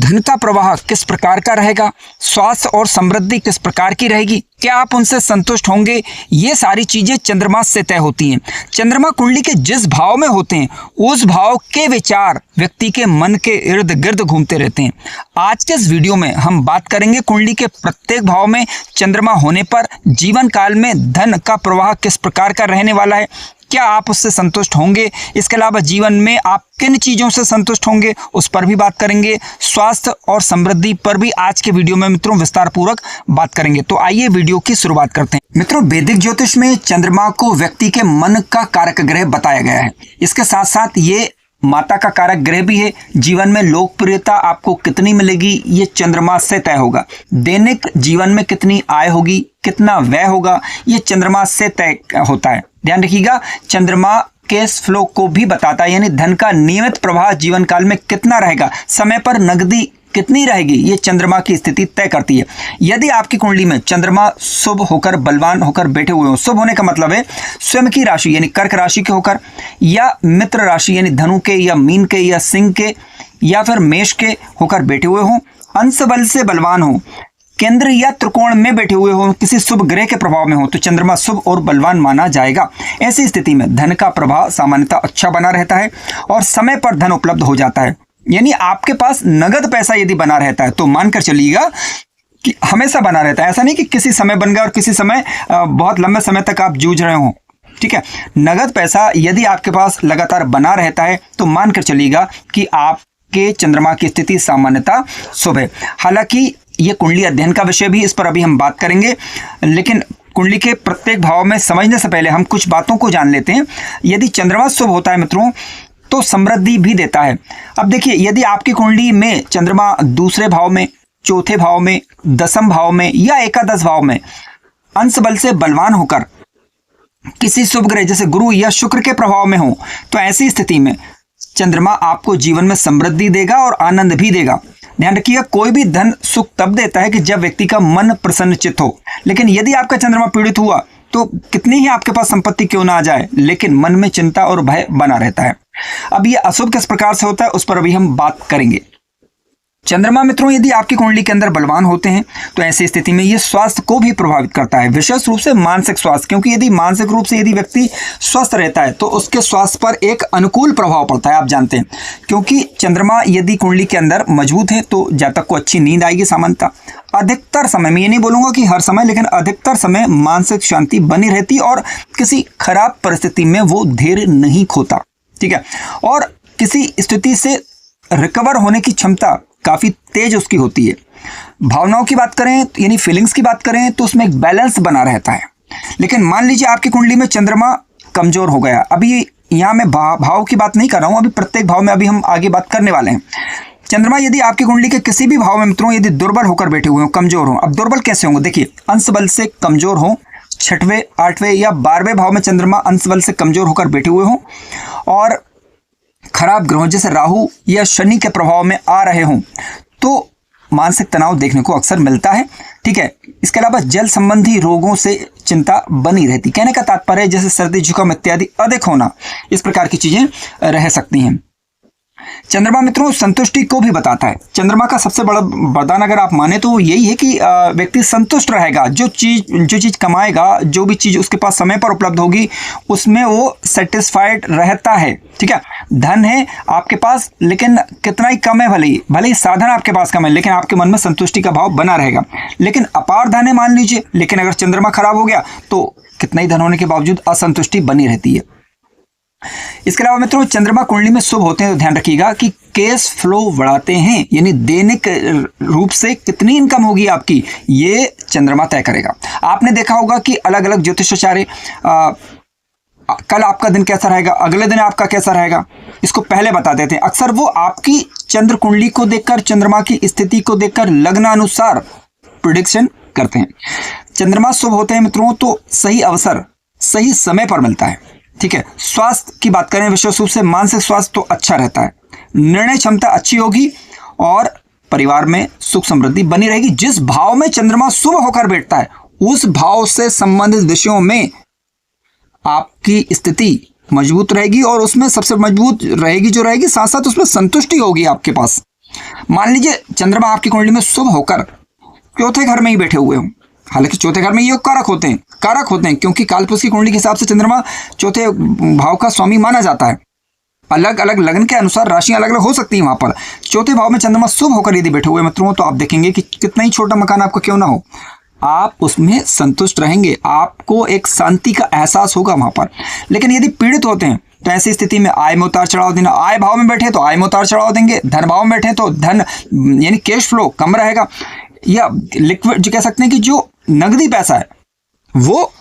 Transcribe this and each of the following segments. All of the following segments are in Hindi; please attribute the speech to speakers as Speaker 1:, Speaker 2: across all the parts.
Speaker 1: धन का प्रवाह किस प्रकार का रहेगा, स्वास्थ्य और समृद्धि किस प्रकार की रहेगी, क्या आप उनसे संतुष्ट होंगे, ये सारी चीजें चंद्रमा से तय होती हैं। चंद्रमा कुंडली के जिस भाव में होते हैं उस भाव के विचार व्यक्ति के मन के इर्द गिर्द घूमते रहते हैं। आज के इस वीडियो में हम बात करेंगे कुंडली के प्रत्येक भाव में चंद्रमा होने पर जीवन काल में धन का प्रवाह किस प्रकार का रहने वाला है, क्या आप उससे संतुष्ट होंगे, इसके अलावा जीवन में आप किन चीज़ों से संतुष्ट होंगे उस पर भी बात करेंगे। स्वास्थ्य और समृद्धि पर भी आज के वीडियो में मित्रों विस्तार पूर्वक बात करेंगे। तो आइए वीडियो की शुरुआत करते हैं। मित्रों, वैदिक ज्योतिष में चंद्रमा को व्यक्ति के मन का कारक ग्रह बताया गया है। इसके साथ साथ ये माता का कारक ग्रह भी है। जीवन में लोकप्रियता आपको कितनी मिलेगी ये चंद्रमा से तय होगा। दैनिक जीवन में कितनी आय होगी, कितना व्यय होगा, ये चंद्रमा से तय होता है। ध्यान रखिएगा, चंद्रमा कैश फ्लो को भी बताता है, यानी धन का नियमित प्रवाह जीवन काल में कितना रहेगा, समय पर नकदी कितनी रहेगी, ये चंद्रमा की स्थिति तय करती है। यदि आपकी कुंडली में चंद्रमा शुभ होकर बलवान होकर बैठे हुए हो, शुभ होने का मतलब है स्वयं की राशि यानी कर्क राशि के होकर, या मित्र राशि यानी धनु के या मीन के या सिंह के या फिर मेष के होकर बैठे हुए हो, अंश बल से बलवान हो, केंद्र या त्रिकोण में बैठे हुए हो, किसी शुभ ग्रह के प्रभाव में हो, तो चंद्रमा शुभ और बलवान माना जाएगा। ऐसी स्थिति में धन का प्रभाव सामान्यतः अच्छा बना रहता है और समय पर धन उपलब्ध हो जाता है। यानी आपके पास नगद पैसा यदि बना रहता है तो मानकर चलिएगा कि हमेशा बना रहता है। ऐसा नहीं कि किसी समय बन गया और किसी समय बहुत लंबे समय तक आप जूझ रहे हो। ठीक है, नगद पैसा यदि आपके पास लगातार बना रहता है तो मानकर चलिएगा कि आपके चंद्रमा की स्थिति सामान्यतः शुभ है। हालांकि ये कुंडली अध्ययन का विषय भी, इस पर अभी हम बात करेंगे, लेकिन कुंडली के प्रत्येक भाव में समझने से पहले हम कुछ बातों को जान लेते हैं। यदि चंद्रमा शुभ होता है मित्रों तो समृद्धि भी देता है। अब देखिए, यदि आपकी कुंडली में चंद्रमा दूसरे भाव में, चौथे भाव में, दसम भाव में या एकादश भाव में अंश बल से बलवान होकर किसी शुभ ग्रह जैसे गुरु या शुक्र के प्रभाव में हो, तो ऐसी स्थिति में चंद्रमा आपको जीवन में समृद्धि देगा और आनंद भी देगा। ध्यान रखिएगा, कोई भी धन सुख तब देता है कि जब व्यक्ति का मन प्रसन्नचित्त हो। लेकिन यदि आपका चंद्रमा पीड़ित हुआ तो कितनी ही आपके पास संपत्ति क्यों ना आ जाए, लेकिन मन में चिंता और भय बना रहता है। अब ये अशुभ किस प्रकार से होता है उस पर अभी हम बात करेंगे। चंद्रमा मित्रों यदि आपकी कुंडली के अंदर बलवान होते हैं तो ऐसी स्थिति में ये स्वास्थ्य को भी प्रभावित करता है, विशेष रूप से मानसिक स्वास्थ्य, क्योंकि यदि मानसिक रूप से यदि व्यक्ति स्वस्थ रहता है तो उसके स्वास्थ्य पर एक अनुकूल प्रभाव पड़ता है। आप जानते हैं, क्योंकि चंद्रमा यदि कुंडली के अंदर मजबूत है तो जातक को अच्छी नींद आएगी। सामान्यतः अधिकतर समय, मैं ये नहीं बोलूंगा कि हर समय, लेकिन अधिकतर समय मानसिक शांति बनी रहती और किसी खराब परिस्थिति में वो धैर्य नहीं खोता। ठीक है, और किसी स्थिति से रिकवर होने की क्षमता काफी तेज उसकी होती है। भावनाओं की बात करें यानी फीलिंग्स की बात करें तो उसमें एक बैलेंस बना रहता है। लेकिन मान लीजिए आपकी कुंडली में चंद्रमा कमजोर हो गया, अभी यहाँ मैं भाव की बात नहीं कर रहा हूँ, अभी प्रत्येक भाव में अभी हम आगे बात करने वाले हैं। चंद्रमा यदि आपकी कुंडली के किसी भी भाव में मित्रों यदि दुर्बल होकर बैठे हुए हो, कमजोर हो, अब दुर्बल कैसे होंगे, देखिए अंश बल से कमजोर हो, छठवें, आठवें या 12वें भाव में चंद्रमा अंश बल से कमजोर होकर बैठे हुए हो और खराब ग्रहों जैसे राहु या शनि के प्रभाव में आ रहे हों तो मानसिक तनाव देखने को अक्सर मिलता है। ठीक है, इसके अलावा जल संबंधी रोगों से चिंता बनी रहती। कहने का तात्पर्य है जैसे सर्दी जुकाम इत्यादि अधिक होना, इस प्रकार की चीजें रह सकती हैं। चंद्रमा मित्रों संतुष्टि को भी बताता है। चंद्रमा का सबसे बड़ा वरदान अगर आप माने तो यही है कि व्यक्ति संतुष्ट रहेगा। जो चीज कमाएगा, जो भी चीज उसके पास समय पर उपलब्ध होगी उसमें वो सेटिस्फाइड रहता है। ठीक है, धन है आपके पास लेकिन कितना ही कम है, भले ही साधन आपके पास कम है, लेकिन आपके मन में संतुष्टि का भाव बना रहेगा। लेकिन अपार धन है मान लीजिए, लेकिन अगर चंद्रमा खराब हो गया तो कितना ही धन होने के बावजूद असंतुष्टि बनी रहती है। इसके अलावा मित्रों चंद्रमा कुंडली में शुभ होते हैं तो ध्यान रखिएगा कि कैश फ्लो बढ़ाते हैं, यानी दैनिक रूप से कितनी इनकम होगी आपकी ये चंद्रमा तय करेगा। आपने देखा होगा कि अलग अलग ज्योतिषाचार्य कल आपका दिन कैसा रहेगा, अगले दिन आपका कैसा रहेगा, इसको पहले बता देते हैं। अक्सर वो आपकी चंद्र कुंडली को देखकर, चंद्रमा की स्थिति को देखकर लग्न अनुसार प्रिडिक्शन करते हैं। चंद्रमा शुभ होते हैं मित्रों तो सही अवसर सही समय पर मिलता है। ठीक है, स्वास्थ्य की बात करें विशेष रूप से मानसिक स्वास्थ्य तो अच्छा रहता है, निर्णय क्षमता अच्छी होगी और परिवार में सुख समृद्धि बनी रहेगी। जिस भाव में चंद्रमा शुभ होकर बैठता है उस भाव से संबंधित विषयों में आपकी स्थिति मजबूत रहेगी और उसमें सबसे मजबूत रहेगी जो रहेगी, साथ साथ उसमें संतुष्टि होगी आपके पास। मान लीजिए चंद्रमा आपकी कुंडली में शुभ होकर चौथे घर में ही बैठे हुए हों, हालांकि चौथे घर में ये कारक होते हैं क्योंकि कालपुरुष की कुंडली के हिसाब से चंद्रमा चौथे भाव का स्वामी माना जाता है। अलग अलग लग्न के अनुसार राशियां अलग अलग हो सकती हैं। वहां पर चौथे भाव में चंद्रमा शुभ होकर यदि बैठे हुए मित्रों, तो आप देखेंगे कि कितना ही छोटा मकान आपका क्यों ना हो, आप उसमें संतुष्ट रहेंगे, आपको एक शांति का एहसास होगा वहां पर। लेकिन यदि पीड़ित होते हैं तो ऐसी स्थिति में आय में उतार चढ़ाव देना, आय भाव में बैठे तो आय में उतार चढ़ाव देंगे, धन भाव में बैठे तो धन यानी कैश फ्लो कम रहेगा, या लिक्विड जो कह सकते हैं कि जो नगदी पैसा है वो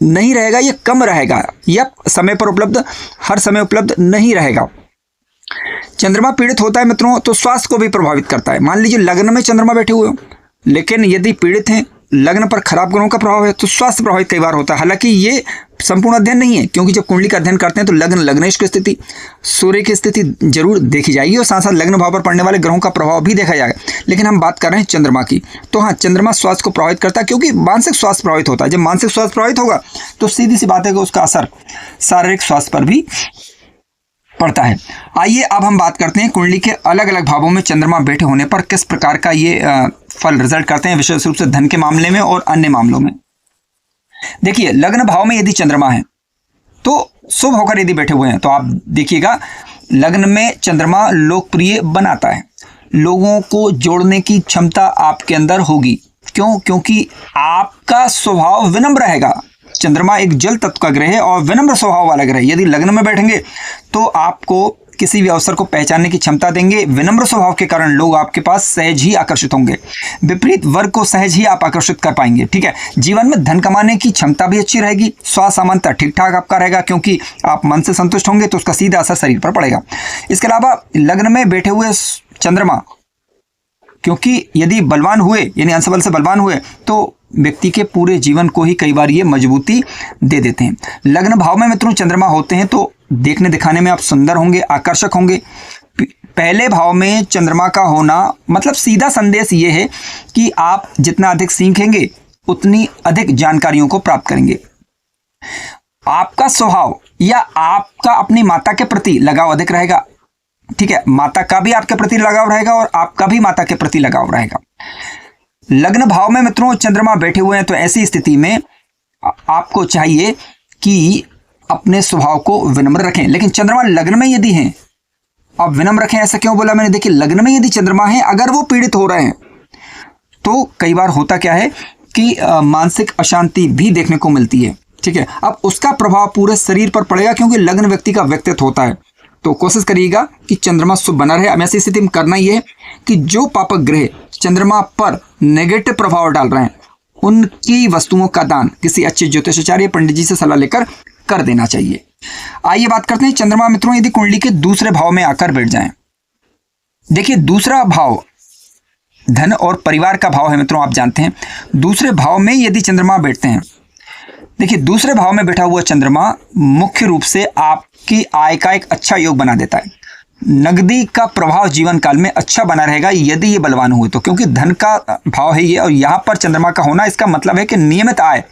Speaker 1: नहीं रहेगा, ये कम रहेगा, या समय पर उपलब्ध हर समय उपलब्ध नहीं रहेगा। चंद्रमा पीड़ित होता है मित्रों तो स्वास्थ्य को भी प्रभावित करता है। मान लीजिए लग्न में चंद्रमा बैठे हुए हो, लेकिन यदि पीड़ित हैं, लग्न पर खराब ग्रहों का प्रभाव है तो स्वास्थ्य प्रभावित कई बार होता है। हालांकि ये संपूर्ण अध्ययन नहीं है, क्योंकि जब कुंडली का अध्ययन करते हैं तो लग्नेश की स्थिति, सूर्य की स्थिति जरूर देखी जाएगी और साथ साथ लग्न भाव पर पड़ने वाले ग्रहों का प्रभाव भी देखा जाएगा। लेकिन हम बात कर रहे हैं चंद्रमा की, तो हाँ, चंद्रमा स्वास्थ्य को प्रभावित करता है क्योंकि मानसिक स्वास्थ्य प्रभावित होता है। जब मानसिक स्वास्थ्य प्रभावित होगा तो सीधी सी बात है कि उसका असर शारीरिक स्वास्थ्य पर भी पड़ता है। आइए अब हम बात करते हैं कुंडली के अलग अलग भावों में चंद्रमा बैठे होने पर किस प्रकार का ये फल रिजल्ट करते हैं, विशेष रूप से धन के मामले में और अन्य मामलों में। देखिए, लग्न भाव में यदि चंद्रमा है तो शुभ होकर यदि बैठे हुए हैं तो आप देखिएगा लग्न में चंद्रमा लोकप्रिय बनाता है, लोगों को जोड़ने की क्षमता आपके अंदर होगी। क्यों? क्योंकि आपका स्वभाव विनम्र रहेगा। चंद्रमा एक जल तत्व का ग्रह है और विनम्र स्वभाव वाला ग्रह है। यदि लग्न में बैठेंगे तो आपको किसी भी अवसर को पहचानने की क्षमता देंगे। विनम्र स्वभाव के कारण लोग आपके पास सहज ही आकर्षित होंगे, विपरीत वर्ग को सहज ही आप आकर्षित कर पाएंगे। ठीक है, जीवन में धन कमाने की क्षमता भी अच्छी रहेगी, स्वास्थ्य सामान्यतः ठीक ठाक आपका रहेगा क्योंकि आप मन से संतुष्ट होंगे तो उसका सीधा असर शरीर पर पड़ेगा। इसके अलावा लग्न में बैठे हुए चंद्रमा क्योंकि यदि बलवान हुए यानी अंशबल से बलवान हुए तो व्यक्ति के पूरे जीवन को ही कई बार ये मजबूती दे देते हैं। लग्न भाव में मित्रों चंद्रमा होते हैं तो देखने दिखाने में आप सुंदर होंगे, आकर्षक होंगे। पहले भाव में चंद्रमा का होना मतलब सीधा संदेश ये है कि आप जितना अधिक सीखेंगे उतनी अधिक जानकारियों को प्राप्त करेंगे। आपका स्वभाव या आपका अपनी माता के प्रति लगाव अधिक रहेगा। ठीक है, माता का भी आपके प्रति लगाव रहेगा और आपका भी माता के प्रति लगाव रहेगा। लग्न भाव में मित्रों चंद्रमा बैठे हुए हैं तो ऐसी स्थिति में आपको चाहिए कि अपने स्वभाव को विनम्र रखें। लेकिन चंद्रमा लग्न में यदि हैं, अब विनम्र रखें ऐसा क्यों बोला मैंने? देखिए, लग्न में यदि चंद्रमा है, अगर वो पीड़ित हो रहे हैं तो कई बार होता क्या है कि मानसिक अशांति भी देखने को मिलती है। ठीक है, अब उसका प्रभाव पूरे शरीर पर पड़ेगा क्योंकि लग्न व्यक्ति का व्यक्तित्व होता है। तो कोशिश करिएगा कि चंद्रमा शुभ बना रहे। अब ऐसी स्थिति में करना यह है कि जो पापक ग्रह चंद्रमा पर नेगेटिव प्रभाव डाल रहे हैं उनकी वस्तुओं का दान किसी अच्छे ज्योतिषाचार्य पंडित जी से सलाह लेकर कर देना चाहिए। आइए बात करते हैं चंद्रमा मित्रों यदि कुंडली के दूसरे भाव में आकर बैठ जाएं। देखिए, दूसरा भाव धन और परिवार का भाव है मित्रों, आप जानते हैं। दूसरे भाव में यदि चंद्रमा बैठते हैं, देखिए दूसरे भाव में बैठा हुआ चंद्रमा मुख्य रूप से आपकी आय का एक अच्छा योग बना देता है। नगदी का प्रभाव जीवन काल में अच्छा बना रहेगा यदि ये बलवान हुए तो, क्योंकि धन का भाव है ये और यहाँ पर चंद्रमा का होना इसका मतलब है कि नियमित आय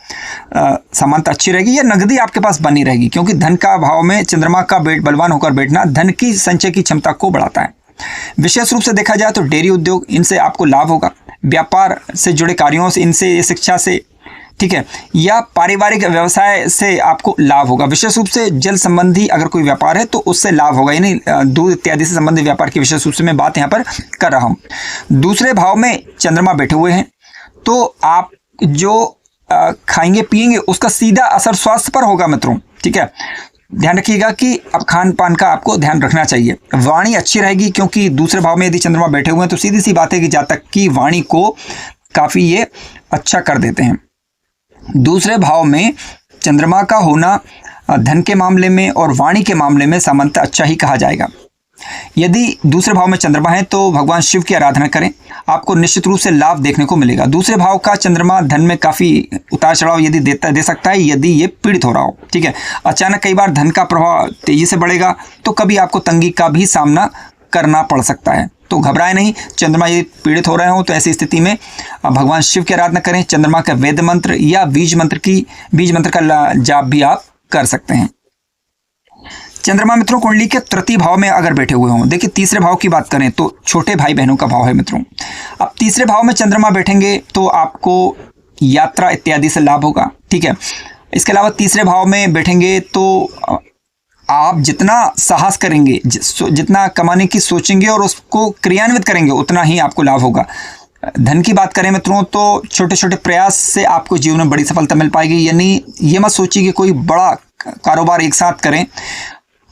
Speaker 1: समानता अच्छी रहेगी या नगदी आपके पास बनी रहेगी, क्योंकि धन का भाव में चंद्रमा का बलवान होकर बैठना धन की संचय की क्षमता को बढ़ाता है। विशेष रूप से देखा जाए तो डेयरी उद्योग, इनसे आपको लाभ होगा। व्यापार से जुड़े कार्यों से, इनसे, शिक्षा से, ठीक है, या पारिवारिक व्यवसाय से आपको लाभ होगा। विशेष रूप से जल संबंधी अगर कोई व्यापार है तो उससे लाभ होगा, यानी दूध इत्यादि से संबंधित व्यापार की विशेष रूप से मैं बात यहाँ पर कर रहा हूँ। दूसरे भाव में चंद्रमा बैठे हुए हैं तो आप जो खाएंगे पिएंगे उसका सीधा असर स्वास्थ्य पर होगा मित्रों। ठीक है, ध्यान रखिएगा कि अब खान पान का आपको ध्यान रखना चाहिए। वाणी अच्छी रहेगी क्योंकि दूसरे भाव में यदि चंद्रमा बैठे हुए हैं तो सीधी सी बात है कि जातक की वाणी को काफ़ी ये अच्छा कर देते हैं। दूसरे भाव में चंद्रमा का होना धन के मामले में और वाणी के मामले में सामान्यतः अच्छा ही कहा जाएगा। यदि दूसरे भाव में चंद्रमा है तो भगवान शिव की आराधना करें, आपको निश्चित रूप से लाभ देखने को मिलेगा। दूसरे भाव का चंद्रमा धन में काफ़ी उतार चढ़ाव यदि दे सकता है यदि ये पीड़ित हो रहा हो। ठीक है, अचानक कई बार धन का प्रभाव तेजी से बढ़ेगा तो कभी आपको तंगी का भी सामना करना पड़ सकता है, तो घबराए नहीं। चंद्रमा यदि पीड़ित हो रहे हो तो ऐसी स्थिति में भगवान शिव की आराधना करें। चंद्रमा का वेद मंत्र या बीज मंत्र का जाप भी आप कर सकते हैं। चंद्रमा मित्रों कुंडली के तृतीय भाव में अगर बैठे हुए हों, देखिए तीसरे भाव की बात करें तो छोटे भाई बहनों का भाव है मित्रों। अब तीसरे भाव में चंद्रमा बैठेंगे तो आपको यात्रा इत्यादि से लाभ होगा, ठीक है। इसके अलावा तीसरे भाव में बैठेंगे तो आप जितना साहस करेंगे, जितना कमाने की सोचेंगे और उसको क्रियान्वित करेंगे, उतना ही आपको लाभ होगा। धन की बात करें मित्रों तो छोटे छोटे प्रयास से आपको जीवन में बड़ी सफलता मिल पाएगी। यानी ये मत सोचिए कि कोई बड़ा कारोबार एक साथ करें,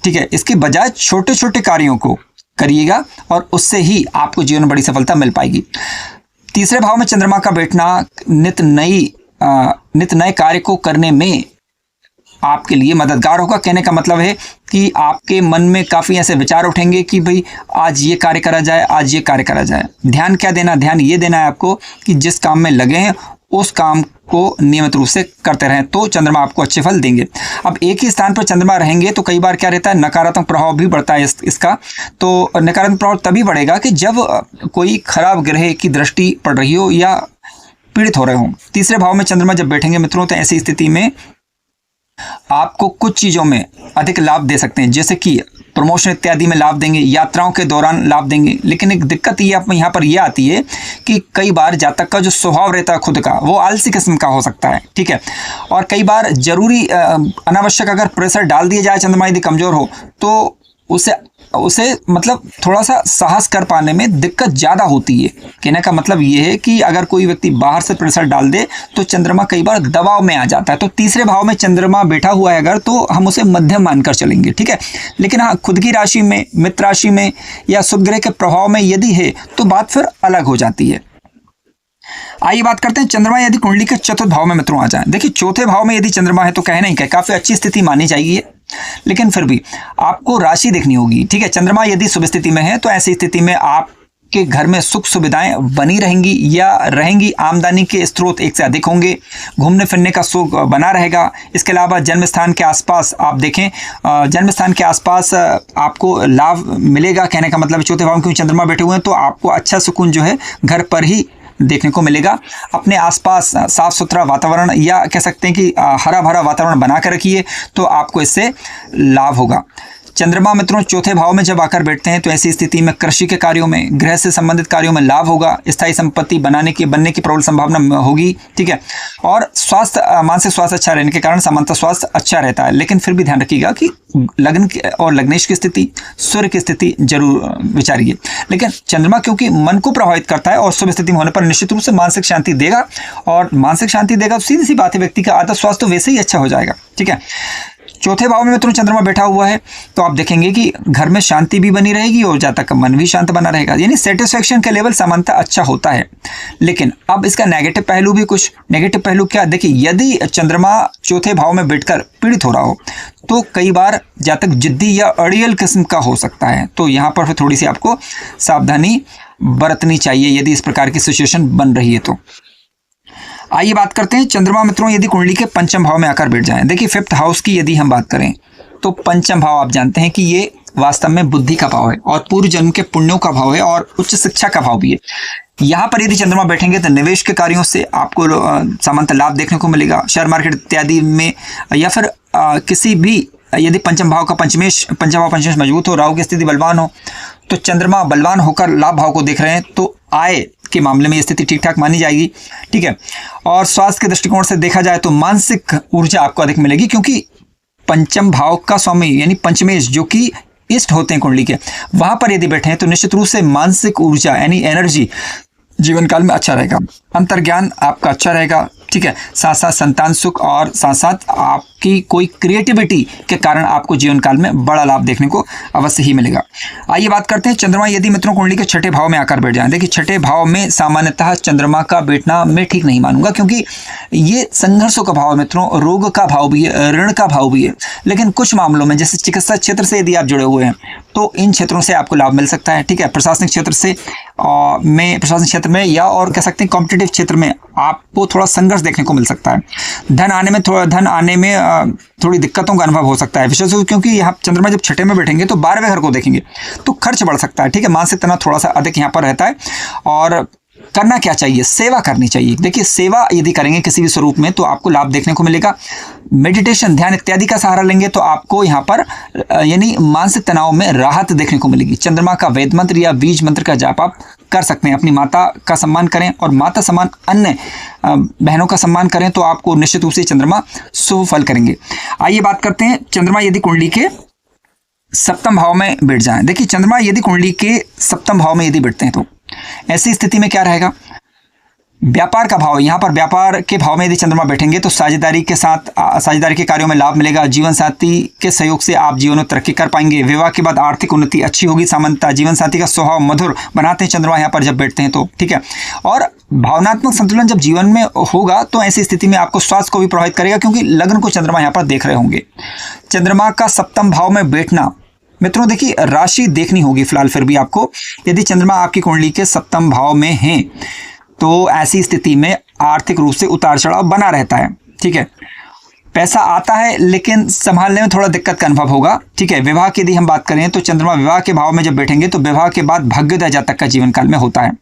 Speaker 1: ठीक है। इसके बजाय छोटे छोटे कार्यों को करिएगा और उससे ही आपको जीवन में बड़ी सफलता मिल पाएगी। तीसरे भाव में चंद्रमा का बैठना नित नए कार्य को करने में आपके लिए मददगार होगा। कहने का मतलब है कि आपके मन में काफ़ी ऐसे विचार उठेंगे कि भाई आज ये कार्य करा जाए, आज ये कार्य करा जाए। ध्यान क्या देना, ध्यान ये देना है आपको कि जिस काम में लगे हैं उस काम को नियमित रूप से करते रहें, तो चंद्रमा आपको अच्छे फल देंगे। अब एक ही स्थान पर चंद्रमा रहेंगे तो कई बार क्या रहता है, नकारात्मक प्रभाव भी बढ़ता है इसका। तो नकारात्मक प्रभाव तभी बढ़ेगा कि जब कोई खराब ग्रह की दृष्टि पड़ रही हो या पीड़ित हो रहे हो। तीसरे भाव में चंद्रमा जब बैठेंगे मित्रों तो ऐसी स्थिति में आपको कुछ चीज़ों में अधिक लाभ दे सकते हैं, जैसे कि प्रमोशन इत्यादि में लाभ देंगे, यात्राओं के दौरान लाभ देंगे। लेकिन एक दिक्कत ये यहाँ पर यह आती है कि कई बार जातक का जो स्वभाव रहता है खुद का, वो आलसी किस्म का हो सकता है, ठीक है। और कई बार जरूरी अनावश्यक अगर प्रेशर डाल दिया जाए, चंद्रमा यदि कमजोर हो तो उसे मतलब थोड़ा सा साहस कर पाने में दिक्कत ज़्यादा होती है। कहने का मतलब ये है कि अगर कोई व्यक्ति बाहर से प्रेशर डाल दे तो चंद्रमा कई बार दबाव में आ जाता है। तो तीसरे भाव में चंद्रमा बैठा हुआ है अगर, तो हम उसे मध्यम मानकर चलेंगे, ठीक है। लेकिन हाँ, खुद की राशि में, मित्र राशि में या शुभ ग्रह के प्रभाव में यदि है तो बात फिर अलग हो जाती है। आइए बात करते हैं चंद्रमा यदि कुंडली के चतुर्थ भाव में मित्रों आ जाए। देखिए चौथे भाव में यदि चंद्रमा है तो कहना ही क्या, काफी अच्छी स्थिति मानी जाएगी, लेकिन फिर भी आपको राशि देखनी होगी, ठीक है। चंद्रमा यदि शुभ स्थिति में है तो ऐसी स्थिति में आपके घर में सुख सुविधाएं बनी रहेंगी या रहेंगी, आमदनी के स्रोत एक से अधिक होंगे, घूमने फिरने का शौक बना रहेगा। इसके अलावा जन्म स्थान के आसपास आप देखें, जन्म स्थान के आसपास आपको लाभ मिलेगा। कहने का मतलब चौथे भाव में क्योंकि चंद्रमा बैठे हुए हैं तो आपको अच्छा सुकून जो है घर पर ही देखने को मिलेगा। अपने आसपास साफ सुथरा वातावरण या कह सकते हैं कि हरा भरा वातावरण बना कर रखिए तो आपको इससे लाभ होगा। चंद्रमा मित्रों चौथे भाव में जब आकर बैठते हैं तो ऐसी स्थिति में कृषि के कार्यों में, गृह से संबंधित कार्यों में लाभ होगा। स्थायी संपत्ति बनने की प्रबल संभावना होगी, ठीक है। और स्वास्थ्य, मानसिक स्वास्थ्य अच्छा रहने के कारण सामान्य स्वास्थ्य अच्छा रहता है। लेकिन फिर भी ध्यान रखिएगा कि लग्न और लग्नेश की स्थिति, सूर्य की स्थिति जरूर विचारिए। लेकिन चंद्रमा क्योंकि मन को प्रभावित करता है और शुभ स्थिति में होने पर निश्चित रूप से मानसिक शांति देगा, और मानसिक शांति देगा तो सीधी सी बात है व्यक्ति का आदत स्वास्थ्य वैसे ही अच्छा हो जाएगा, ठीक है। चौथे भाव में मित्रों चंद्रमा बैठा हुआ है तो आप देखेंगे कि घर में शांति भी बनी रहेगी और जातक का मन भी शांत बना रहेगा, यानी सेटिस्फेक्शन का लेवल सामान्यतः अच्छा होता है। लेकिन अब इसका नेगेटिव पहलू भी कुछ, नेगेटिव पहलू क्या, देखिए यदि चंद्रमा चौथे भाव में बैठकर पीड़ित हो रहा हो तो कई बार जातक जिद्दी या अड़ियल किस्म का हो सकता है। तो यहाँ पर फिर थोड़ी सी आपको सावधानी बरतनी चाहिए यदि इस प्रकार की सिचुएशन बन रही है तो। आइए बात करते हैं चंद्रमा मित्रों यदि कुंडली के पंचम भाव में आकर बैठ जाएं। देखिए फिफ्थ हाउस की यदि हम बात करें तो पंचम भाव आप जानते हैं कि ये वास्तव में बुद्धि का भाव है और पूर्व जन्म के पुण्यों का भाव है और उच्च शिक्षा का भाव भी है। यहाँ पर यदि चंद्रमा बैठेंगे तो निवेश के कार्यों से आपको सामान्य लाभ देखने को मिलेगा, शेयर मार्केट इत्यादि में, या फिर किसी भी यदि पंचम भाव पंचमेश मजबूत हो, राहु की स्थिति बलवान हो, तो चंद्रमा बलवान होकर लाभ भाव को देख रहे हैं तो आय के मामले में ये स्थिति ठीक ठाक मानी जाएगी, ठीक है। और स्वास्थ्य के दृष्टिकोण से देखा जाए तो मानसिक ऊर्जा आपको अधिक मिलेगी, क्योंकि पंचम भाव का स्वामी यानी पंचमेश जो कि इष्ट होते हैं कुंडली के, वहां पर यदि बैठे हैं तो निश्चित रूप से मानसिक ऊर्जा यानी एनर्जी जीवन काल में अच्छा रहेगा, अंतर्ज्ञान आपका अच्छा रहेगा, ठीक है। साथ साथ संतान सुख और साथ साथ आपकी कोई क्रिएटिविटी के कारण आपको जीवन काल में बड़ा लाभ देखने को अवश्य ही मिलेगा। आइए बात करते हैं चंद्रमा यदि मित्रों कुंडली के छठे भाव में आकर बैठ जाएं। देखिए छठे भाव में सामान्यतः चंद्रमा का बैठना मैं ठीक नहीं मानूंगा, क्योंकि ये संघर्षों का भाव है मित्रों, रोग का भाव भी है, ऋण का भाव भी है। लेकिन कुछ मामलों में जैसे चिकित्सा क्षेत्र से यदि आप जुड़े हुए हैं तो इन क्षेत्रों से आपको लाभ मिल सकता है, ठीक है। प्रशासनिक क्षेत्र से प्रशासनिक क्षेत्र में या और कह सकते हैं कॉम्पिटिटिव क्षेत्र में आपको थोड़ा संघर्ष देखने को मिल सकता है। धन आने में थोड़ी दिक्कतों का अनुभव हो सकता है, विशेष रूप क्योंकि यहाँ चंद्रमा जब छठे में बैठेंगे तो 12वें घर को देखेंगे तो खर्च बढ़ सकता है, ठीक है। मानसिक तनाव थोड़ा सा अधिक यहाँ पर रहता है और करना क्या चाहिए? सेवा करनी चाहिए। देखिए, सेवा यदि करेंगे किसी भी स्वरूप में तो आपको लाभ देखने को मिलेगा। मेडिटेशन, ध्यान इत्यादि का सहारा लेंगे तो आपको यहाँ पर यानी मानसिक तनाव में राहत देखने को मिलेगी। चंद्रमा का वेद मंत्र या बीज मंत्र का जाप आप कर सकते हैं। अपनी माता का सम्मान करें और माता समान अन्य बहनों का सम्मान करें तो आपको निश्चित रूप से चंद्रमा शुभ फल करेंगे। आइए बात करते हैं, चंद्रमा यदि कुंडली के सप्तम भाव में बैठ जाएं। देखिए, चंद्रमा यदि कुंडली के सप्तम भाव में यदि बैठते हैं तो ऐसी स्थिति में क्या रहेगा? व्यापार का भाव, यहाँ पर व्यापार के भाव में यदि चंद्रमा बैठेंगे तो साझेदारी के साथ साझेदारी के कार्यों में लाभ मिलेगा। जीवन साथी के सहयोग से आप जीवन में तरक्की कर पाएंगे। विवाह के बाद आर्थिक उन्नति अच्छी होगी। सामान्यतः जीवन साथी का स्वभाव मधुर बनाते हैं चंद्रमा यहाँ पर जब बैठते हैं तो, ठीक है। और भावनात्मक संतुलन जब जीवन में होगा तो ऐसी स्थिति में आपको स्वास्थ्य को भी प्रभावित करेगा, क्योंकि लग्न को चंद्रमा यहाँ पर देख रहे होंगे। चंद्रमा का सप्तम भाव में बैठना, मित्रों देखिए, राशि देखनी होगी फिलहाल फिर भी आपको। यदि चंद्रमा आपकी कुंडली के सप्तम भाव में है तो ऐसी स्थिति में आर्थिक रूप से उतार चढ़ाव बना रहता है, ठीक है। पैसा आता है लेकिन संभालने में थोड़ा दिक्कत का अनुभव होगा, ठीक है। विवाह की यदि हम बात करें तो चंद्रमा विवाह के भाव में जब बैठेंगे तो विवाह के बाद भाग्योदय जातक का जीवन काल में होता है।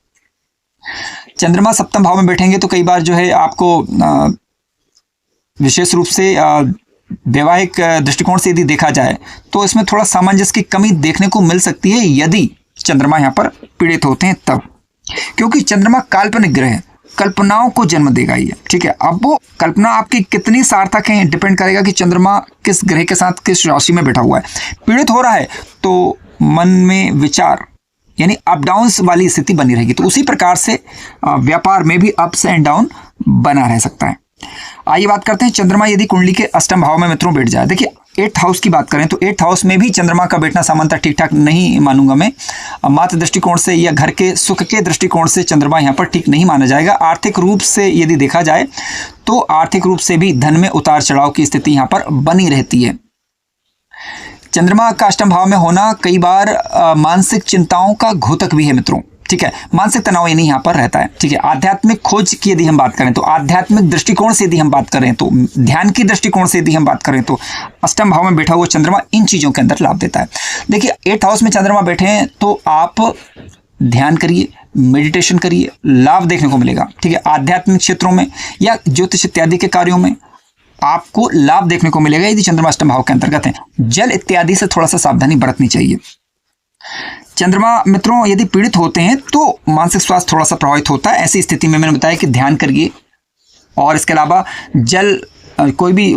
Speaker 1: चंद्रमा सप्तम भाव में बैठेंगे तो कई बार जो है आपको विशेष रूप से वैवाहिक दृष्टिकोण से यदि देखा जाए तो इसमें थोड़ा सामंजस्य की कमी देखने को मिल सकती है यदि चंद्रमा यहाँ पर पीड़ित होते हैं तब, क्योंकि चंद्रमा काल्पनिक ग्रह है, कल्पनाओं को जन्म देगा ये, ठीक है। अब वो कल्पना आपकी कितनी सार्थक है डिपेंड करेगा कि चंद्रमा किस ग्रह के साथ किस राशि में बैठा हुआ है। पीड़ित हो रहा है तो मन में विचार यानी अप डाउन्स वाली स्थिति बनी रहेगी, तो उसी प्रकार से व्यापार में भी अप्स एंड डाउन बना रह सकता है। आइए बात करते हैं, चंद्रमा यदि कुंडली के अष्टम भाव में मित्रों बैठ जाए। देखिए, 8th हाउस की बात करें तो 8th हाउस में भी चंद्रमा का बैठना सामान्यतः ठीक ठाक नहीं मानूंगा मैं। मात्र दृष्टिकोण से या घर के सुख के दृष्टिकोण से चंद्रमा यहाँ पर ठीक नहीं माना जाएगा। आर्थिक रूप से यदि देखा जाए तो आर्थिक रूप से भी धन में उतार चढ़ाव की स्थिति यहाँ पर बनी रहती है। चंद्रमा का अष्टम भाव में होना कई बार मानसिक चिंताओं का घोतक भी है मित्रों, ठीक है। मानसिक तनाव यानी यहाँ पर रहता है, ठीक है। आध्यात्मिक खोज की यदि हम बात करें तो आध्यात्मिक दृष्टिकोण से यदि हम बात करें तो ध्यान की दृष्टिकोण से यदि हम बात करें तो अष्टम भाव में बैठा हुआ चंद्रमा इन चीजों के अंदर लाभ देता है। देखिए, 8th हाउस में चंद्रमा बैठे हैं तो आप ध्यान करिए, मेडिटेशन करिए, लाभ देखने को मिलेगा, ठीक है। आध्यात्मिक क्षेत्रों में या ज्योतिष इत्यादि के कार्यों में आपको लाभ देखने को मिलेगा यदि चंद्रमा अष्टम भाव के अंतर्गत है। जल इत्यादि से थोड़ा सा सावधानी बरतनी चाहिए। चंद्रमा मित्रों यदि पीड़ित होते हैं तो मानसिक स्वास्थ्य थोड़ा सा प्रभावित होता है। ऐसी स्थिति में मैंने बताया कि ध्यान करिए, और इसके अलावा जल कोई भी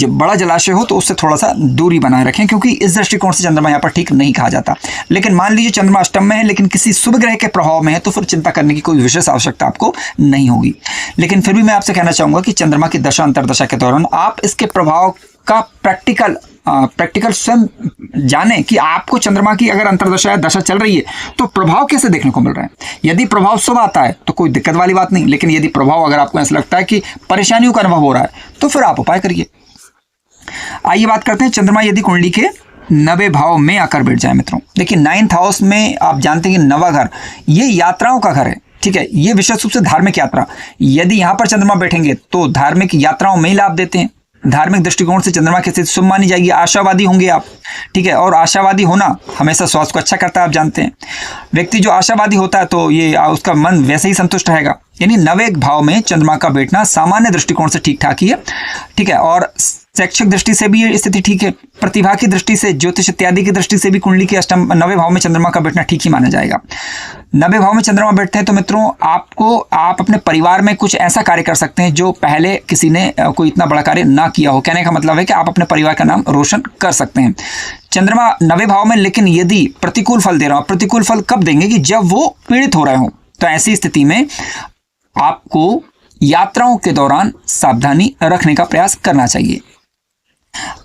Speaker 1: बड़ा जलाशय हो तो उससे थोड़ा सा दूरी बनाए रखें, क्योंकि इस दृष्टिकोण से चंद्रमा यहाँ पर ठीक नहीं कहा जाता। लेकिन मान लीजिए चंद्रमा अष्टम में है लेकिन किसी शुभ ग्रह के प्रभाव में है तो फिर चिंता करने की कोई विशेष आवश्यकता आपको नहीं होगी। लेकिन फिर भी मैं आपसे कहना चाहूंगा कि चंद्रमा की दशा अंतर्दशा के दौरान आप इसके प्रभाव का प्रैक्टिकल स्वयं जाने कि आपको चंद्रमा की अगर अंतर्दशा या दशा चल रही है तो प्रभाव कैसे देखने को मिल रहा है। यदि प्रभाव शुभ आता है तो कोई दिक्कत वाली बात नहीं, लेकिन यदि प्रभाव अगर आपको ऐसा लगता है कि परेशानियों का अनुभव हो रहा है तो फिर आप उपाय करिए। आइए बात करते हैं, चंद्रमा यदि कुंडली के 9वें भाव में आकर बैठ जाए मित्रों। देखिए, 9th हाउस में आप जानते हैं कि नवा घर ये यात्राओं का घर है, ठीक है। ये विशेष रूप से धार्मिक यात्रा, यदि यहाँ पर चंद्रमा बैठेंगे तो धार्मिक यात्राओं में ही लाभ देते हैं। धार्मिक दृष्टिकोण से चंद्रमा की स्थिति शुभ मानी जाएगी। आशावादी होंगे आप, ठीक है। और आशावादी होना हमेशा स्वास्थ्य को अच्छा करता है, आप जानते हैं। व्यक्ति जो आशावादी होता है तो ये उसका मन वैसे ही संतुष्ट रहेगा। यानी 9वें भाव में चंद्रमा का बैठना सामान्य दृष्टिकोण से ठीक ठाक ही है, ठीक है। और शैक्षिक दृष्टि से भी ये स्थिति ठीक है। प्रतिभा की दृष्टि से, ज्योतिष इत्यादि की दृष्टि से भी कुंडली के 9वें भाव में चंद्रमा का बैठना ठीक ही माना जाएगा। 9वें भाव में चंद्रमा बैठते हैं तो मित्रों आप अपने परिवार में कुछ ऐसा कार्य कर सकते हैं जो पहले किसी ने कोई इतना बड़ा कार्य ना किया हो। कहने का मतलब है कि आप अपने परिवार का नाम रोशन कर सकते हैं। चंद्रमा 9वें भाव में लेकिन यदि प्रतिकूल फल दे रहा हो, प्रतिकूल फल कब देंगे कि जब वो पीड़ित हो रहे हो, तो ऐसी स्थिति में आपको यात्राओं के दौरान सावधानी रखने का प्रयास करना चाहिए।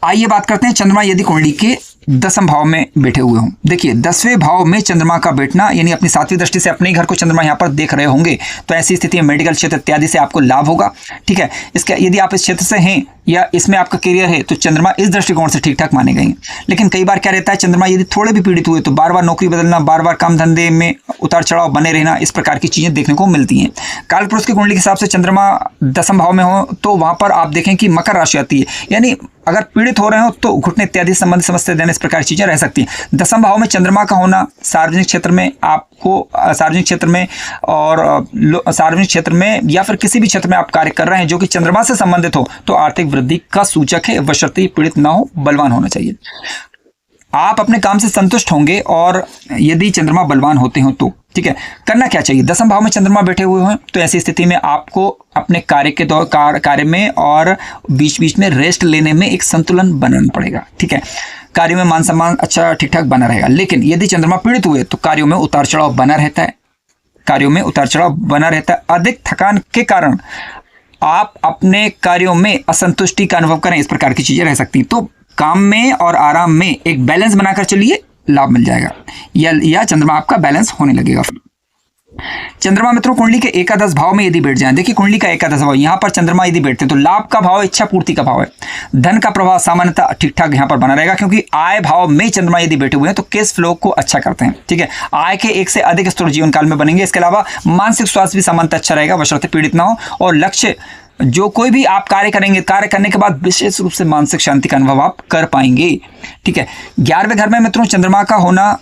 Speaker 1: आइए बात करते हैं, चंद्रमा यदि कुंडली के 10वें भाव में बैठे हुए हों। देखिए, 10वें भाव में चंद्रमा का बैठना यानी अपनी 7वीं दृष्टि से अपने घर को चंद्रमा यहाँ पर देख रहे होंगे तो ऐसी स्थिति में मेडिकल क्षेत्र इत्यादि से आपको लाभ होगा, ठीक है। इसका यदि आप इस क्षेत्र से हैं या इसमें आपका करियर है तो चंद्रमा इस दृष्टिकोण से ठीक ठाक माने गए। लेकिन कई बार क्या रहता है, चंद्रमा यदि थोड़े भी पीड़ित हुए तो बार बार नौकरी बदलना, बार बार काम धंधे में उतार चढ़ाव बने रहना, इस प्रकार की चीजें देखने को मिलती हैं। कालपुरुष की कुंडली के हिसाब से चंद्रमा 10वें भाव में हो तो वहां पर आप देखें कि मकर राशि आती है। यानी अगर पीड़ित हो रहे हो तो घुटने इत्यादि संबंधी समस्या देने, इस प्रकार की चीजें रह सकती हैं। 10वें भाव में चंद्रमा का होना सार्वजनिक क्षेत्र में आपको सार्वजनिक क्षेत्र में और सार्वजनिक क्षेत्र में या फिर किसी भी क्षेत्र में आप कार्य कर रहे हैं जो कि चंद्रमा से संबंधित हो तो आर्थिक वृद्धि का सूचक है, बशर्ते पीड़ित ना हो, बलवान होना चाहिए। आप अपने काम से संतुष्ट होंगे और यदि चंद्रमा बलवान होते हो तो ठीक है। करना क्या चाहिए, 10वें भाव में चंद्रमा बैठे हुए हैं तो ऐसी स्थिति में आपको अपने कार्य के कार्य में और बीच बीच में रेस्ट लेने में एक संतुलन बनाना पड़ेगा, ठीक है। कार्य में मान सम्मान अच्छा ठीक ठाक बना रहेगा। लेकिन यदि चंद्रमा पीड़ित हुए तो कार्यों में उतार चढ़ाव बना रहता है, कार्यों में उतार चढ़ाव बना रहता है। अधिक थकान के कारण आप अपने कार्यों में असंतुष्टि का अनुभव करें, इस प्रकार की चीजें रह सकती हैं। तो काम में और आराम में एक बैलेंस बनाकर चलिए, लाभ मिल जाएगा या चंद्रमा आपका बैलेंस होने लगेगा। चंद्रमा मित्रों कुंडली के एकादश भाव में यदि बैठ जाए, देखिए कुंडली का एकादश भाव, यहां पर चंद्रमा यदि बैठते हैं तो लाभ का भाव इच्छा पूर्ति का भाव है। धन का प्रभाव सामान्यतः ठीक ठाक यहां पर बना रहेगा, क्योंकि आय भाव में चंद्रमा यदि बैठे हुए हैं तो केस फ्लो को अच्छा करते हैं, ठीक है। आय के एक से अधिक स्तर जीवन काल में बनेंगे। इसके अलावा मानसिक स्वास्थ्य भी सामान्यतः अच्छा रहेगा, बशर्ते पीड़ित ना हो। और लक्ष्य जो कोई भी आप कार्य करेंगे, कार्य करने के बाद विशेष रूप से मानसिक शांति का अनुभव आप कर पाएंगे, ठीक है। 11वें घर में मित्रों चंद्रमा का होना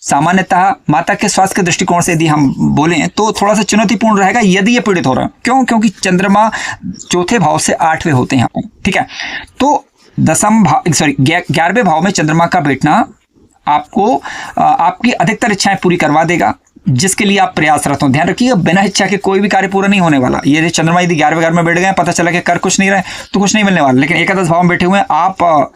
Speaker 1: सामान्यतः माता के स्वास्थ्य के दृष्टिकोण से यदि हम बोलें तो थोड़ा सा चुनौतीपूर्ण रहेगा यदि ये पीड़ित हो रहा है। क्यों? क्योंकि चंद्रमा चौथे भाव से 8वें होते हैं यहाँ पर, ठीक है। तो 11वें भाव में चंद्रमा का बैठना आपको आपकी अधिकतर इच्छाएं पूरी करवा देगा, जिसके लिए आप प्रयासरत हो। ध्यान रखिएगा, बिना इच्छा के कोई भी कार्य पूरा नहीं होने वाला। ये चंद्रमा यदि 11वें घर में बैठ गए, पता चला कि कर कुछ नहीं रहे तो कुछ नहीं मिलने वाला। लेकिन एकादश भाव में बैठे हुए हैं, आप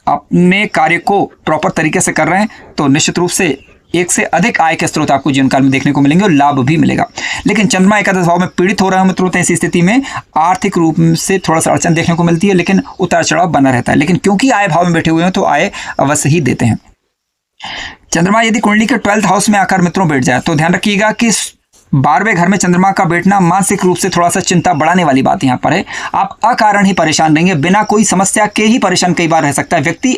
Speaker 1: अपने कार्य को प्रॉपर तरीके से कर रहे हैं तो निश्चित रूप से एक से अधिक आय के स्रोत आपको जीवन काल में देखने को मिलेंगे और लाभ भी मिलेगा। लेकिन चंद्रमा एकादश भाव में पीड़ित हो रहे हैं मित्रों, तो ऐसी स्थिति में आर्थिक रूप से थोड़ा सा अड़चन देखने को मिलती है, लेकिन उतार चढ़ाव बना रहता है। लेकिन क्योंकि आय भाव में बैठे हुए हैं तो आय अवश्य ही देते हैं। चंद्रमा यदि कुंडली के 12th हाउस में आकर मित्रों बैठ जाए तो ध्यान रखिएगा कि 12वें घर में चंद्रमा का बैठना मानसिक रूप से थोड़ा सा चिंता बढ़ाने वाली बात यहां पर है। आप अकारण ही परेशान रहेंगे, बिना कोई समस्या के ही परेशान कई बार रह सकता है व्यक्ति।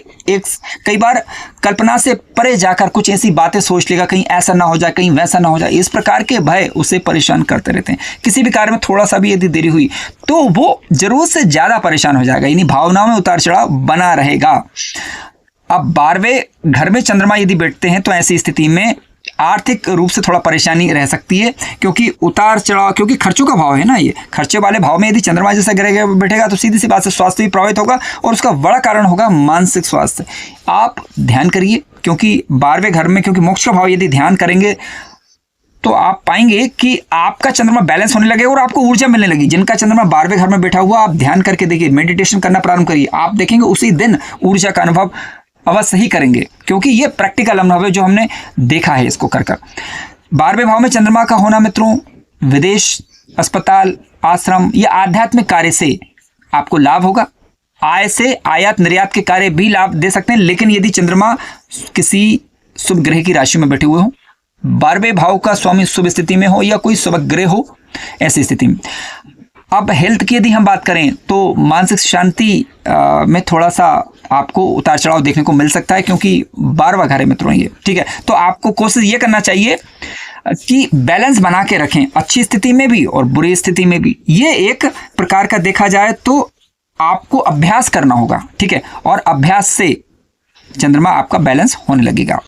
Speaker 1: कई बार कल्पना से परे जाकर कुछ ऐसी बातें सोच लेगा, कहीं ऐसा ना हो जाए, कहीं वैसा ना हो जाए, इस प्रकार के भय उसे परेशान करते रहते हैं। किसी भी कार्य में थोड़ा सा भी यदि देरी हुई तो वो जरूरत से ज्यादा परेशान हो जाएगा, यानी भावनाओं में उतार चढ़ाव बना रहेगा। अब 12वें घर में चंद्रमा यदि बैठते हैं तो ऐसी स्थिति में आर्थिक रूप से थोड़ा परेशानी रह सकती है, क्योंकि उतार चढ़ाव, क्योंकि खर्चों का भाव है ना, ये खर्चे वाले भाव में यदि चंद्रमा जैसा ग्रह बैठेगा तो सीधी सी बात से स्वास्थ्य भी प्रभावित होगा और उसका बड़ा कारण होगा मानसिक स्वास्थ्य। आप ध्यान करिए, क्योंकि 12वें घर में क्योंकि मोक्ष का भाव यदि ध्यान करेंगे तो आप पाएंगे कि आपका चंद्रमा बैलेंस होने लगेगा और आपको ऊर्जा मिलने लगी। जिनका चंद्रमा 12वें घर में बैठा हुआ, आप ध्यान करके देखिए, मेडिटेशन करना प्रारंभ करिए, आप देखेंगे उसी दिन ऊर्जा का अनुभव अवश्य ही करेंगे, क्योंकि ये प्रैक्टिकल अनुभव है जो हमने देखा है इसको कर 12वें भाव में चंद्रमा का होना मित्रों विदेश, अस्पताल, आश्रम या आध्यात्मिक कार्य से आपको लाभ होगा। आय से आयात निर्यात के कार्य भी लाभ दे सकते हैं, लेकिन यदि चंद्रमा किसी शुभ ग्रह की राशि में बैठे हुए हो, 12वें भाव का स्वामी शुभ स्थिति में हो या कोई शुभ ग्रह हो, ऐसी स्थिति में। अब हेल्थ की यदि हम बात करें तो मानसिक शांति में थोड़ा सा आपको उतार चढ़ाव देखने को मिल सकता है, क्योंकि 12वां घर है मित्रों ये, ठीक है। तो आपको कोशिश ये करना चाहिए कि बैलेंस बना के रखें, अच्छी स्थिति में भी और बुरी स्थिति में भी। ये एक प्रकार का देखा जाए तो आपको अभ्यास करना होगा, ठीक है, और अभ्यास से चंद्रमा आपका बैलेंस होने लगेगा।